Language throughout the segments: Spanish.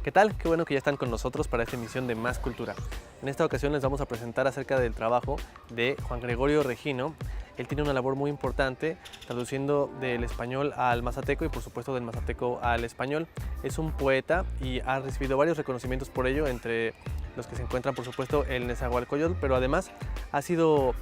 ¿Qué tal? Qué bueno que ya están con nosotros para esta emisión de Más Cultura. En esta ocasión les vamos a presentar acerca del trabajo de Juan Gregorio Regino. Él tiene una labor muy importante traduciendo del español al mazateco y por supuesto del mazateco al español. Es un poeta y ha recibido varios reconocimientos por ello, entre los que se encuentran por supuesto el Nezahualcóyotl, pero además ha sido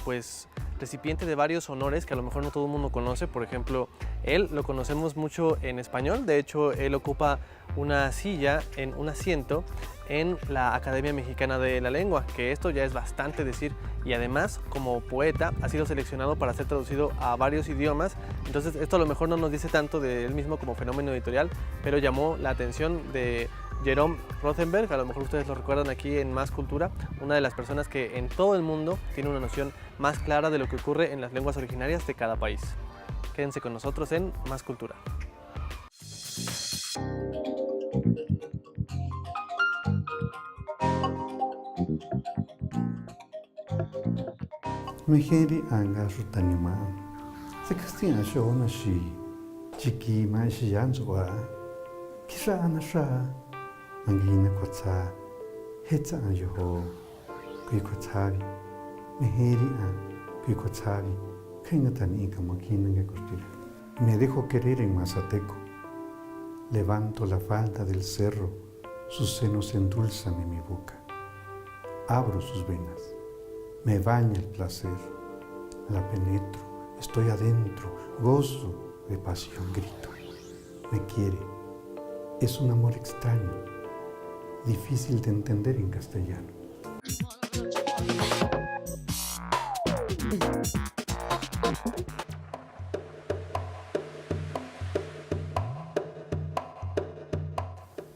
pues recipiente de varios honores que a lo mejor no todo el mundo conoce. Por ejemplo, él lo conocemos mucho en español, de hecho él ocupa una silla, en un asiento en la Academia Mexicana de la Lengua, que esto ya es bastante decir, y además como poeta ha sido seleccionado para ser traducido a varios idiomas. Entonces esto a lo mejor no nos dice tanto de él mismo como fenómeno editorial, pero llamó la atención de Jerome Rothenberg. A lo mejor ustedes lo recuerdan aquí en Más Cultura, una de las personas que en todo el mundo tiene una noción más clara de lo que ocurre en las lenguas originarias de cada país. Quédense con nosotros en Más Cultura. Mejeri anga rutanima. Sekastia shona shi. Chiki ma shi yanzwa. Kisha anasha. Mangina kotsa. Hetsa anjoho. Kui kotsavi. Mejeri an. Kui kotsavi. Kainatani inka makina que costilla. Me dejo querer en mazateco. Levanto la falda del cerro. Sus senos endulzan en mi boca. Abro sus venas. Me baña el placer, la penetro, estoy adentro, gozo de pasión, grito. Me quiere, es un amor extraño, difícil de entender en castellano.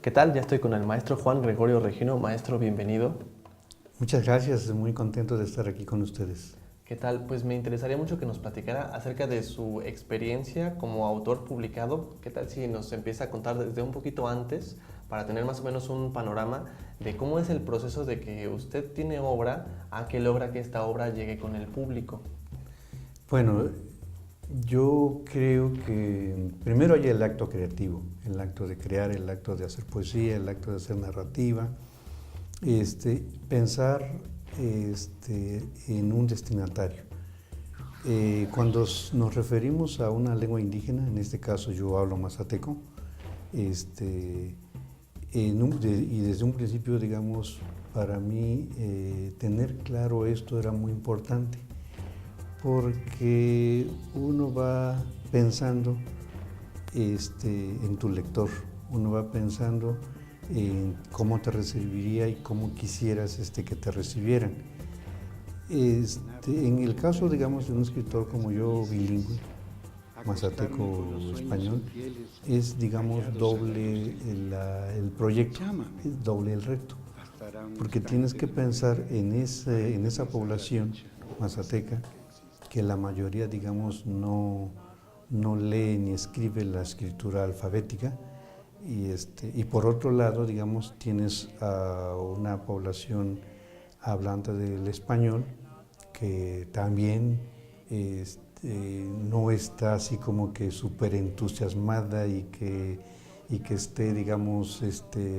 ¿Qué tal? Ya estoy con el maestro Juan Gregorio Regino. Maestro, bienvenido. Muchas gracias, muy contento de estar aquí con ustedes. ¿Qué tal? Pues me interesaría mucho que nos platicara acerca de su experiencia como autor publicado. ¿Qué tal si nos empieza a contar desde un poquito antes para tener más o menos un panorama de cómo es el proceso de que usted tiene obra a que logra que esta obra llegue con el público? Bueno, yo creo que primero hay el acto creativo, el acto de crear, el acto de hacer poesía, el acto de hacer narrativa. Pensar en un destinatario. Cuando nos referimos a una lengua indígena, en este caso yo hablo mazateco, y desde un principio, digamos, para mí tener claro esto era muy importante, porque uno va pensando en tu lector, uno va pensando en cómo te recibiría y cómo quisieras que te recibieran. En el caso, digamos, de un escritor como yo, bilingüe, mazateco-español, es, digamos, doble el proyecto, es doble el reto, porque tienes que pensar en esa población mazateca que la mayoría, digamos, no lee ni escribe la escritura alfabética. Y por otro lado, digamos, tienes a una población hablante del español que también no está así como que súper entusiasmada y que esté, digamos,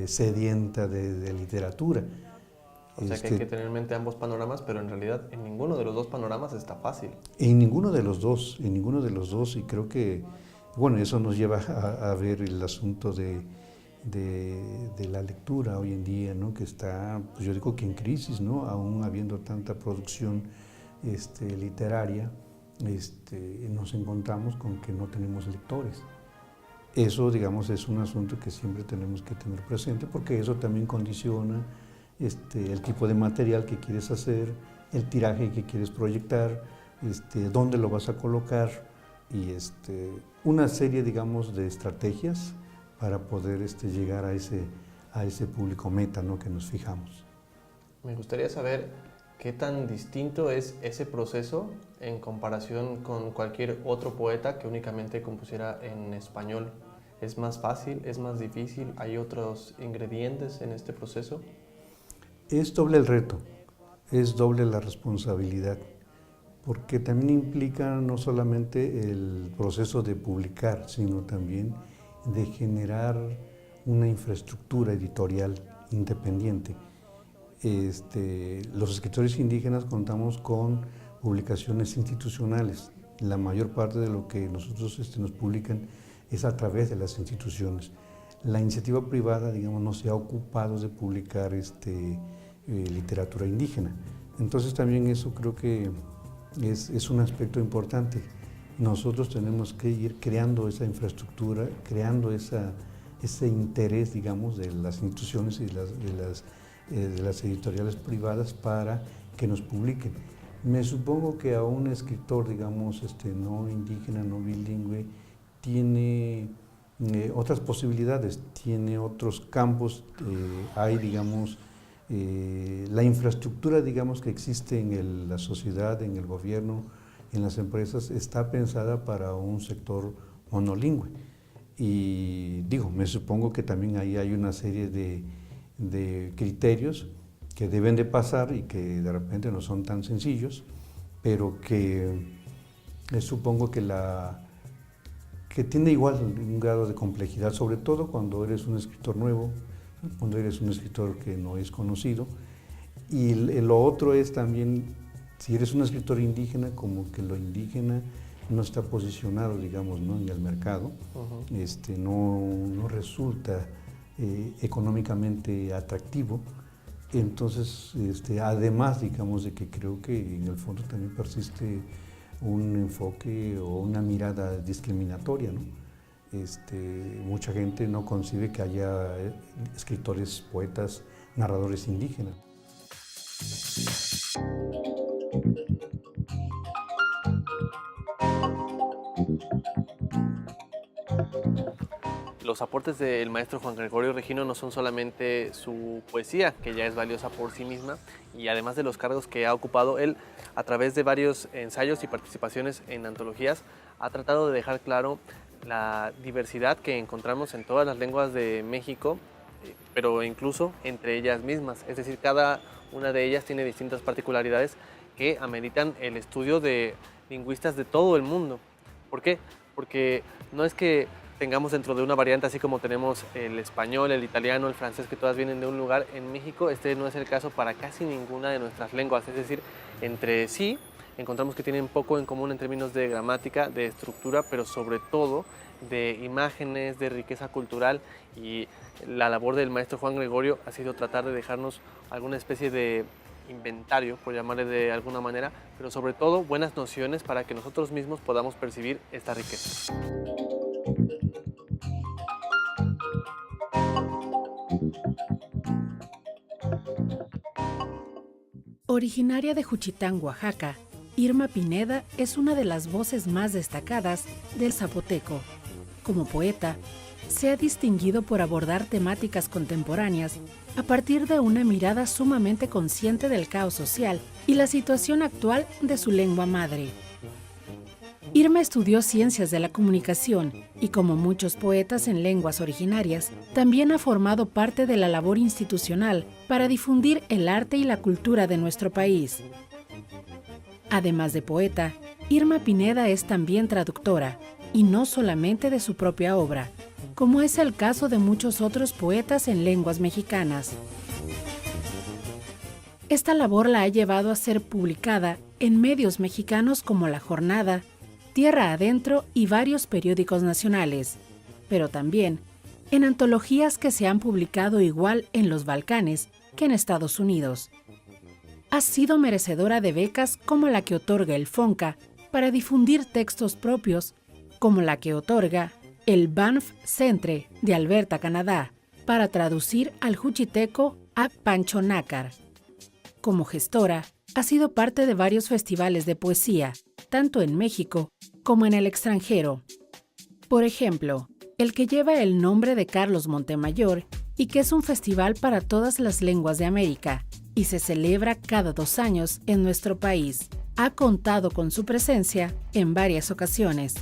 sedienta de literatura. O sea que hay que tener en mente ambos panoramas, pero en realidad en ninguno de los dos panoramas está fácil. En ninguno de los dos, y creo que, bueno, eso nos lleva a ver el asunto de la lectura hoy en día, ¿no? Que está, pues yo digo que en crisis, ¿no? Aún habiendo tanta producción literaria, nos encontramos con que no tenemos lectores. Eso, digamos, es un asunto que siempre tenemos que tener presente, porque eso también condiciona el tipo de material que quieres hacer, el tiraje que quieres proyectar, dónde lo vas a colocar, y una serie, digamos, de estrategias para poder llegar a ese público meta, ¿no? Que nos fijamos. Me gustaría saber qué tan distinto es ese proceso en comparación con cualquier otro poeta que únicamente compusiera en español. ¿Es más fácil? ¿Es más difícil? ¿Hay otros ingredientes en este proceso? Es doble el reto, es doble la responsabilidad, porque también implica no solamente el proceso de publicar, sino también de generar una infraestructura editorial independiente. Los escritores indígenas contamos con publicaciones institucionales. La mayor parte de lo que nosotros nos publican es a través de las instituciones. La iniciativa privada, digamos, no se ha ocupado de publicar literatura indígena. Entonces también eso creo que es un aspecto importante. Nosotros tenemos que ir creando esa infraestructura, creando ese interés, digamos, de las instituciones y de las editoriales privadas para que nos publiquen. Me supongo que a un escritor, digamos, no indígena, no bilingüe, tiene otras posibilidades, tiene otros campos, hay, digamos, la infraestructura, digamos, que existe en la sociedad, en el gobierno, en las empresas, está pensada para un sector monolingüe. Y me supongo que también ahí hay una serie de criterios que deben de pasar y que de repente no son tan sencillos, pero que supongo que tiene igual un grado de complejidad, sobre todo cuando eres un escritor nuevo, cuando eres un escritor que no es conocido. Y lo otro es también, si eres un escritor indígena, como que lo indígena no está posicionado, digamos, ¿no?, en el mercado, no resulta económicamente atractivo. Entonces, además, digamos, de que creo que en el fondo también persiste un enfoque o una mirada discriminatoria, ¿no? Mucha gente no concibe que haya escritores, poetas, narradores indígenas. Los aportes del maestro Juan Gregorio Regino no son solamente su poesía, que ya es valiosa por sí misma, y además de los cargos que ha ocupado, él, a través de varios ensayos y participaciones en antologías, ha tratado de dejar claro la diversidad que encontramos en todas las lenguas de México, pero incluso entre ellas mismas. Es decir, cada una de ellas tiene distintas particularidades que ameritan el estudio de lingüistas de todo el mundo. ¿Por qué? Porque no es que tengamos dentro de una variante, así como tenemos el español, el italiano, el francés, que todas vienen de un lugar. En México no es el caso para casi ninguna de nuestras lenguas, es decir, entre sí encontramos que tienen poco en común en términos de gramática, de estructura, pero sobre todo de imágenes, de riqueza cultural, y la labor del maestro Juan Gregorio ha sido tratar de dejarnos alguna especie de inventario, por llamarle de alguna manera, pero sobre todo buenas nociones para que nosotros mismos podamos percibir esta riqueza. Originaria de Juchitán, Oaxaca, Irma Pineda es una de las voces más destacadas del zapoteco. Como poeta, se ha distinguido por abordar temáticas contemporáneas a partir de una mirada sumamente consciente del caos social y la situación actual de su lengua madre. Irma estudió Ciencias de la Comunicación y, como muchos poetas en lenguas originarias, también ha formado parte de la labor institucional para difundir el arte y la cultura de nuestro país. Además de poeta, Irma Pineda es también traductora, y no solamente de su propia obra, como es el caso de muchos otros poetas en lenguas mexicanas. Esta labor la ha llevado a ser publicada en medios mexicanos como La Jornada, Tierra Adentro y varios periódicos nacionales, pero también en antologías que se han publicado igual en los Balcanes que en Estados Unidos. Ha sido merecedora de becas como la que otorga el FONCA para difundir textos propios, como la que otorga el Banff Centre de Alberta, Canadá, para traducir al juchiteco a Pancho Nácar. Como gestora, ha sido parte de varios festivales de poesía, tanto en México como en el extranjero. Por ejemplo, el que lleva el nombre de Carlos Montemayor y que es un festival para todas las lenguas de América y se celebra cada 2 años en nuestro país, ha contado con su presencia en varias ocasiones.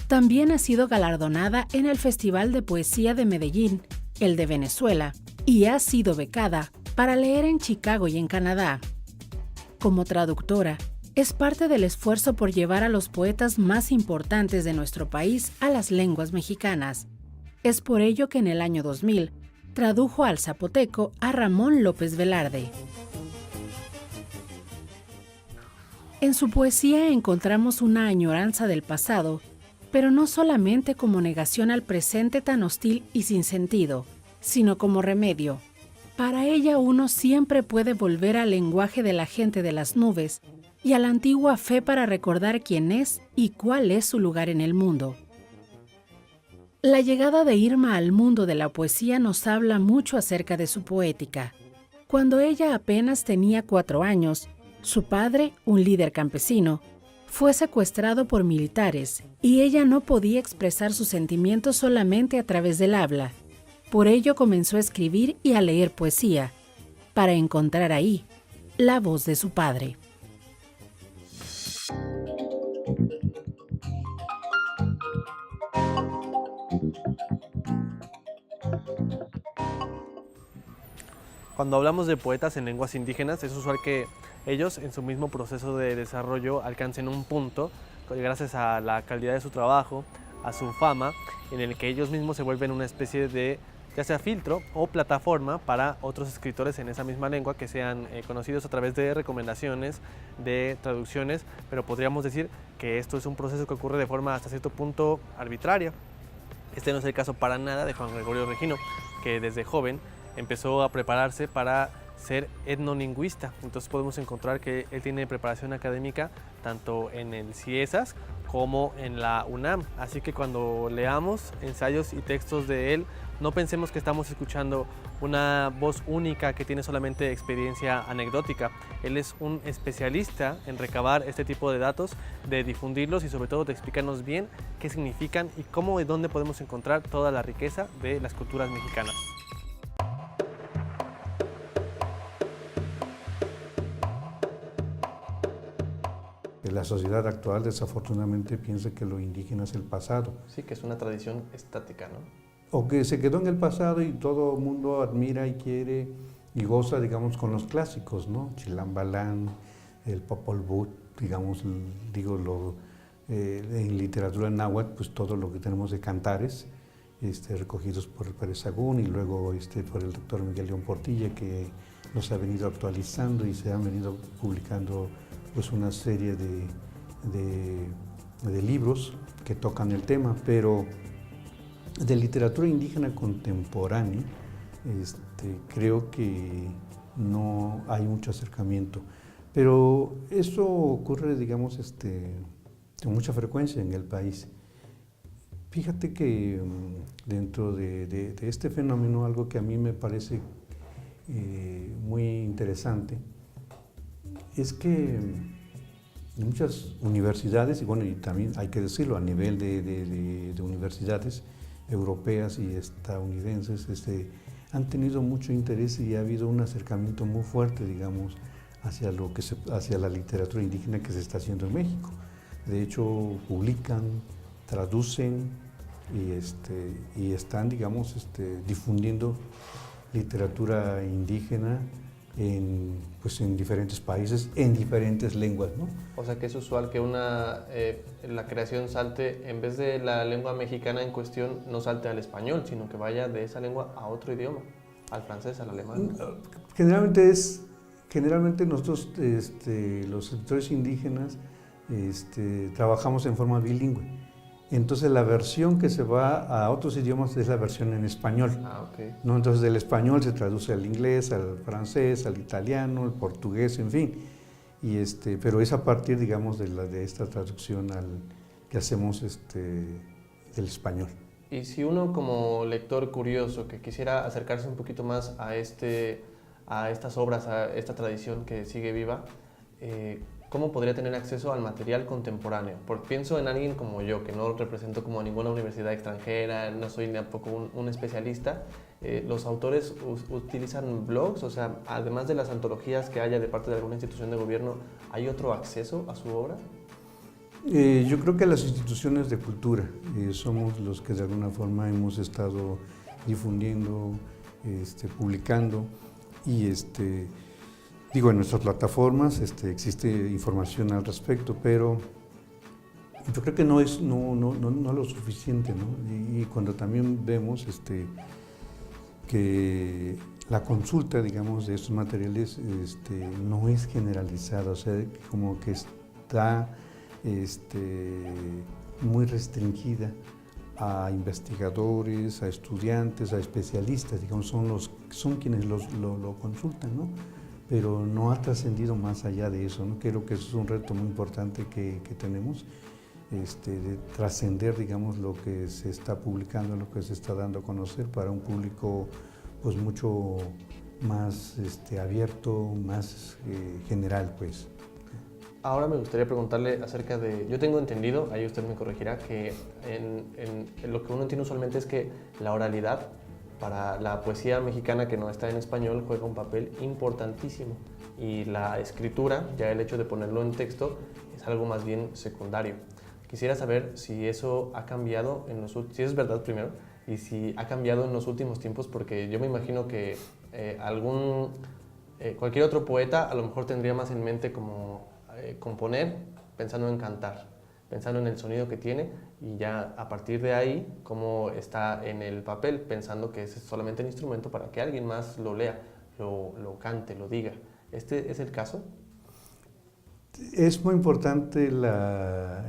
También ha sido galardonada en el Festival de Poesía de Medellín, el de Venezuela, y ha sido becada para leer en Chicago y en Canadá. Como traductora, es parte del esfuerzo por llevar a los poetas más importantes de nuestro país a las lenguas mexicanas. Es por ello que en el año 2000 tradujo al zapoteco a Ramón López Velarde. En su poesía encontramos una añoranza del pasado, pero no solamente como negación al presente tan hostil y sin sentido, sino como remedio. Para ella uno siempre puede volver al lenguaje de la gente de las nubes y a la antigua fe para recordar quién es y cuál es su lugar en el mundo. La llegada de Irma al mundo de la poesía nos habla mucho acerca de su poética. Cuando ella apenas tenía 4 años, su padre, un líder campesino, fue secuestrado por militares y ella no podía expresar sus sentimientos solamente a través del habla. Por ello comenzó a escribir y a leer poesía, para encontrar ahí la voz de su padre. Cuando hablamos de poetas en lenguas indígenas, es usual que ellos, en su mismo proceso de desarrollo, alcancen un punto, gracias a la calidad de su trabajo, a su fama, en el que ellos mismos se vuelven una especie de, ya sea filtro o plataforma para otros escritores en esa misma lengua que sean conocidos a través de recomendaciones, de traducciones, pero podríamos decir que esto es un proceso que ocurre de forma hasta cierto punto arbitraria. Este no es el caso para nada de Juan Gregorio Regino, que desde joven empezó a prepararse para ser etnolingüista. Entonces podemos encontrar que él tiene preparación académica tanto en el CIESAS como en la UNAM. Así que cuando leamos ensayos y textos de él, no pensemos que estamos escuchando una voz única que tiene solamente experiencia anecdótica. Él es un especialista en recabar este tipo de datos, de difundirlos y sobre todo de explicarnos bien qué significan y cómo y dónde podemos encontrar toda la riqueza de las culturas mexicanas. La sociedad actual desafortunadamente piensa que lo indígena es el pasado. Sí, que es una tradición estática, ¿no? O que se quedó en el pasado y todo el mundo admira y quiere y goza, digamos, con los clásicos, ¿no? Chilambalán, el Popol Vuh, digamos, en literatura náhuatl, pues todo lo que tenemos de cantares, recogidos por el Pérez Sagún y luego por el doctor Miguel León Portilla, que los ha venido actualizando y se han venido publicando pues una serie de libros que tocan el tema, pero de literatura indígena contemporánea creo que no hay mucho acercamiento, pero eso ocurre, digamos, con mucha frecuencia en el país. Fíjate que dentro de este fenómeno, algo que a mí me parece muy interesante es que muchas universidades, y bueno, y también hay que decirlo, a nivel de universidades europeas y estadounidenses, han tenido mucho interés y ha habido un acercamiento muy fuerte, digamos, hacia la literatura indígena que se está haciendo en México. De hecho, publican, traducen y están, digamos, difundiendo literatura indígena en diferentes países, en diferentes lenguas, ¿no? O sea que es usual que la creación salte, en vez de la lengua mexicana en cuestión, no salte al español, sino que vaya de esa lengua a otro idioma, al francés, al alemán. Generalmente nosotros, los escritores indígenas, trabajamos en forma bilingüe. Entonces la versión que se va a otros idiomas es la versión en español. Okay. ¿No? Entonces del español se traduce al inglés, al francés, al italiano, al portugués, en fin. Pero es a partir, digamos, de esta traducción que hacemos del español. Y si uno como lector curioso que quisiera acercarse un poquito más a estas obras, a esta tradición que sigue viva, ¿cómo podría tener acceso al material contemporáneo? Porque pienso en alguien como yo, que no represento como ninguna universidad extranjera, no soy tampoco un especialista. ¿Los autores utilizan blogs? O sea, además de las antologías que haya de parte de alguna institución de gobierno, ¿hay otro acceso a su obra? Yo creo que las instituciones de cultura somos los que de alguna forma hemos estado difundiendo, publicando y en nuestras plataformas existe información al respecto, pero yo creo que no es no lo suficiente, ¿no? Y cuando también vemos que la consulta, digamos, de estos materiales no es generalizada, o sea, como que está muy restringida a investigadores, a estudiantes, a especialistas, digamos, son quienes lo consultan, ¿no? Pero no ha trascendido más allá de eso, ¿no? Creo que eso es un reto muy importante que tenemos, de trascender, digamos, lo que se está publicando, lo que se está dando a conocer para un público pues mucho más abierto, más general, pues. Ahora me gustaría preguntarle acerca de, yo tengo entendido, ahí usted me corregirá, que en lo que uno entiende usualmente es que la oralidad para la poesía mexicana que no está en español juega un papel importantísimo y la escritura, ya el hecho de ponerlo en texto, es algo más bien secundario. Quisiera saber si eso ha cambiado, si es verdad primero, y si ha cambiado en los últimos tiempos, porque yo me imagino que cualquier otro poeta a lo mejor tendría más en mente como componer pensando en cantar, pensando en el sonido que tiene y ya a partir de ahí cómo está en el papel, pensando que es solamente el instrumento para que alguien más lo lea, lo cante, lo diga. ¿Este es el caso? Es muy importante la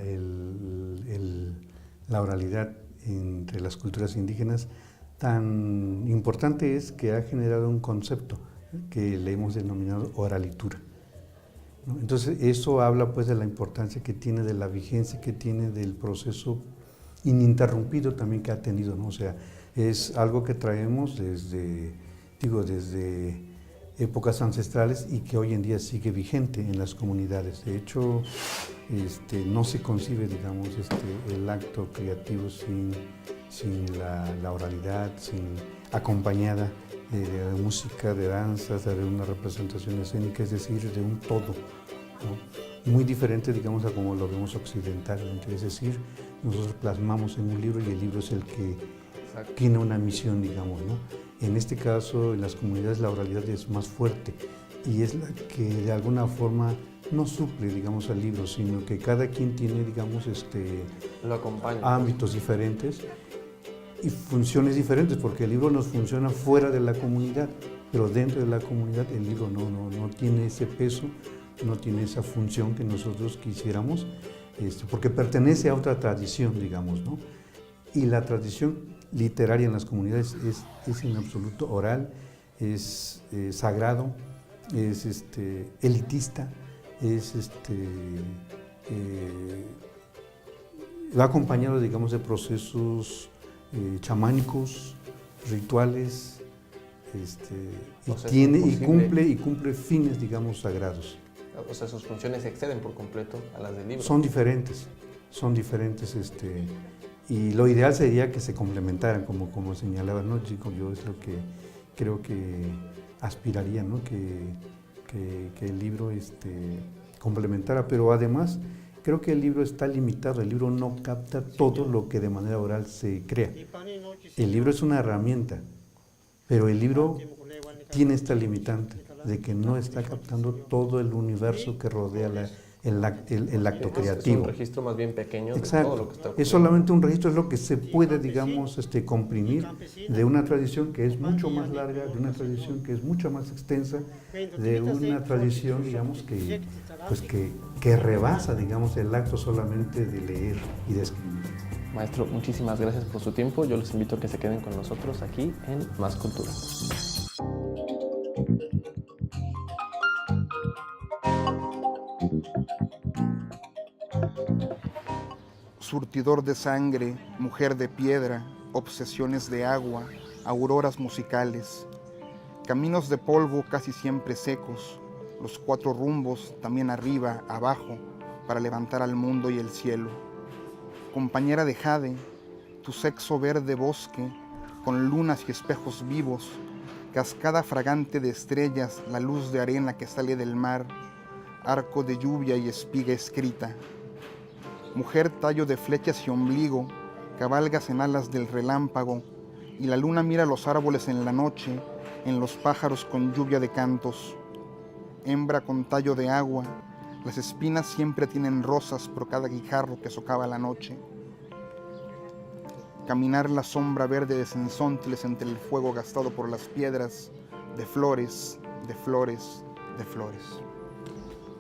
oralidad entre las culturas indígenas. Tan importante es que ha generado un concepto que le hemos denominado oralitura, ¿no? Entonces eso habla pues de la importancia que tiene, de la vigencia que tiene, del proceso ininterrumpido también que ha tenido, ¿no? O sea, es algo que traemos desde épocas ancestrales y que hoy en día sigue vigente en las comunidades. De hecho, no se concibe, digamos, el acto creativo sin la oralidad, acompañada de música, de danzas, de una representación escénica, es decir, de un todo, ¿no? Muy diferente, digamos, a como lo vemos occidentalmente, es decir, nosotros plasmamos en un libro y el libro es el que tiene una misión, digamos, ¿no? En este caso, en las comunidades la oralidad es más fuerte y es la que de alguna forma no suple, digamos, al libro, sino que cada quien tiene, digamos, lo acompaña, ámbitos diferentes y funciones diferentes, porque el libro nos funciona fuera de la comunidad, pero dentro de la comunidad el libro no tiene ese peso, no tiene esa función que nosotros quisiéramos, porque pertenece a otra tradición, digamos, ¿no? Y la tradición literaria en las comunidades es en absoluto oral, es sagrado, es elitista, va acompañado, digamos, de procesos chamánicos, rituales, y cumple fines, digamos, sagrados. O sea, sus funciones se exceden por completo a las del libro. Son diferentes, y lo ideal sería que se complementaran, como señalaba, ¿no, Chico? Yo es lo que creo que aspiraría, ¿no? Que el libro complementara, pero además creo que el libro está limitado, el libro no capta todo lo que de manera oral se crea. El libro es una herramienta, pero el libro tiene esta limitante de que no está captando todo el universo que rodea el acto creativo. Es un registro más bien pequeño. Exacto. De todo lo que está ocurriendo. Es solamente un registro, es lo que se puede, digamos, comprimir de una tradición que es mucho más larga, de una tradición que es mucho más extensa, de una tradición, digamos, que rebasa, digamos, el acto solamente de leer y de escribir. Maestro, muchísimas gracias por su tiempo. Yo los invito a que se queden con nosotros aquí en Más Cultura. Surtidor de sangre, mujer de piedra, obsesiones de agua, auroras musicales, caminos de polvo casi siempre secos, los cuatro rumbos también arriba, abajo, para levantar al mundo y el cielo. Compañera de jade, tu sexo verde bosque, con lunas y espejos vivos, cascada fragante de estrellas, la luz de arena que sale del mar, arco de lluvia y espiga escrita. Mujer tallo de flechas y ombligo, cabalgas en alas del relámpago, y la luna mira los árboles en la noche, en los pájaros con lluvia de cantos. Hembra con tallo de agua, Las espinas siempre tienen rosas por cada guijarro que socava la noche. Caminar en la sombra verde de censontles entre el fuego gastado por las piedras, de flores, de flores, de flores.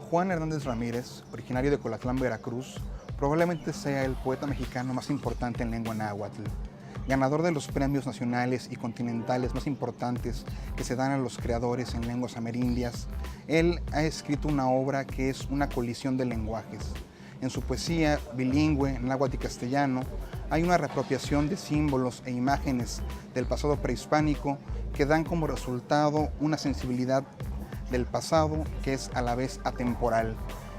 Juan Hernández Ramírez, originario de Colatlán, Veracruz, probablemente sea el poeta mexicano más importante en lengua náhuatl. Ganador de los premios nacionales y continentales más importantes que se dan a los creadores en lenguas amerindias, él ha escrito una obra que es una colisión de lenguajes. En su poesía bilingüe, náhuatl y castellano, hay una reapropiación de símbolos e imágenes del pasado prehispánico que dan como resultado una sensibilidad del pasado que es a la vez atemporal.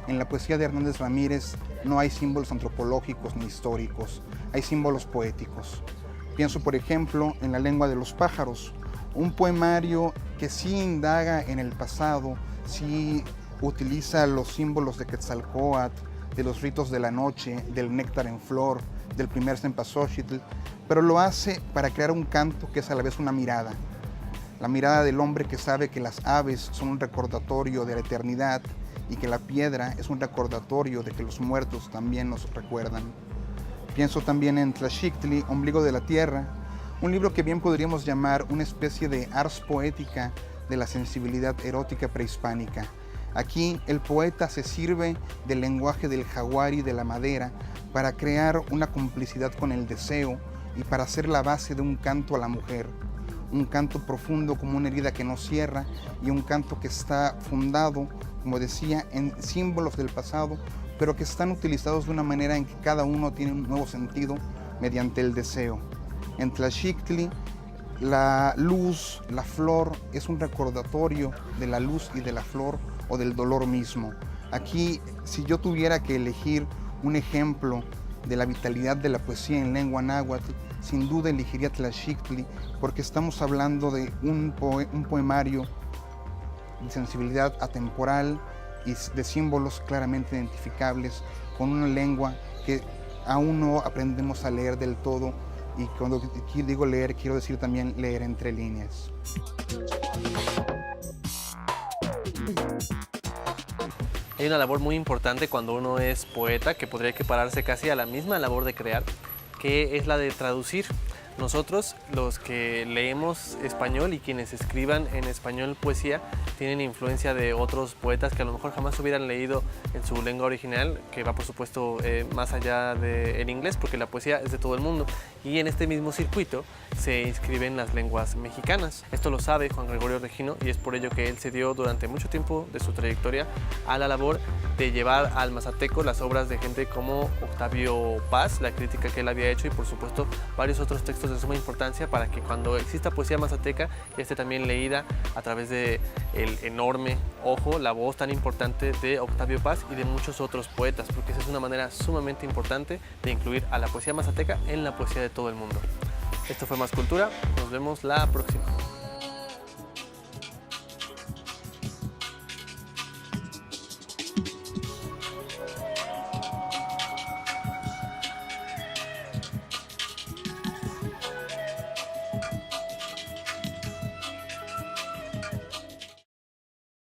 En la poesía de Hernández Ramírez no hay símbolos antropológicos ni históricos, hay símbolos poéticos. Pienso, por ejemplo, en La lengua de los pájaros, un poemario que sí indaga en el pasado, sí utiliza los símbolos de Quetzalcóatl, de los ritos de la noche, del néctar en flor, del primer cempasúchitl, pero lo hace para crear un canto que es a la vez una mirada. La mirada del hombre que sabe que las aves son un recordatorio de la eternidad y que la piedra es un recordatorio de que los muertos también nos recuerdan. Pienso también en Tlaxictli, Ombligo de la Tierra, un libro que bien podríamos llamar una especie de ars poética de la sensibilidad erótica prehispánica. Aquí el poeta se sirve del lenguaje del jaguar y de la madera para crear una complicidad con el deseo y para hacer la base de un canto a la mujer. Un canto profundo como una herida que no cierra y un canto que está fundado, como decía, en símbolos del pasado, pero que están utilizados de una manera en que cada uno tiene un nuevo sentido mediante el deseo. En Tlaxictli, la luz, la flor, es un recordatorio de la luz y de la flor o del dolor mismo. Aquí, si yo tuviera que elegir un ejemplo de la vitalidad de la poesía en lengua náhuatl, sin duda elegiría Tlaxictli, porque estamos hablando de un poemario de sensibilidad atemporal y de símbolos claramente identificables con una lengua que aún no aprendemos a leer del todo, y cuando digo leer quiero decir también leer entre líneas. Hay una labor muy importante cuando uno es poeta que podría equipararse casi a la misma labor de crear, que es la de traducir. Nosotros, los que leemos español y quienes escriban en español poesía, tienen influencia de otros poetas que a lo mejor jamás hubieran leído en su lengua original, que va por supuesto más allá del inglés, porque la poesía es de todo el mundo. Y en este mismo circuito se inscriben las lenguas mexicanas. Esto lo sabe Juan Gregorio Regino y es por ello que él se dio durante mucho tiempo de su trayectoria a la labor de llevar al mazateco las obras de gente como Octavio Paz, la crítica que él había hecho, y por supuesto varios otros textos de suma importancia para que cuando exista poesía mazateca esté también leída a través de el enorme ojo, la voz tan importante de Octavio Paz y de muchos otros poetas, porque esa es una manera sumamente importante de incluir a la poesía mazateca en la poesía de todo el mundo. Esto fue Más Cultura, nos vemos la próxima.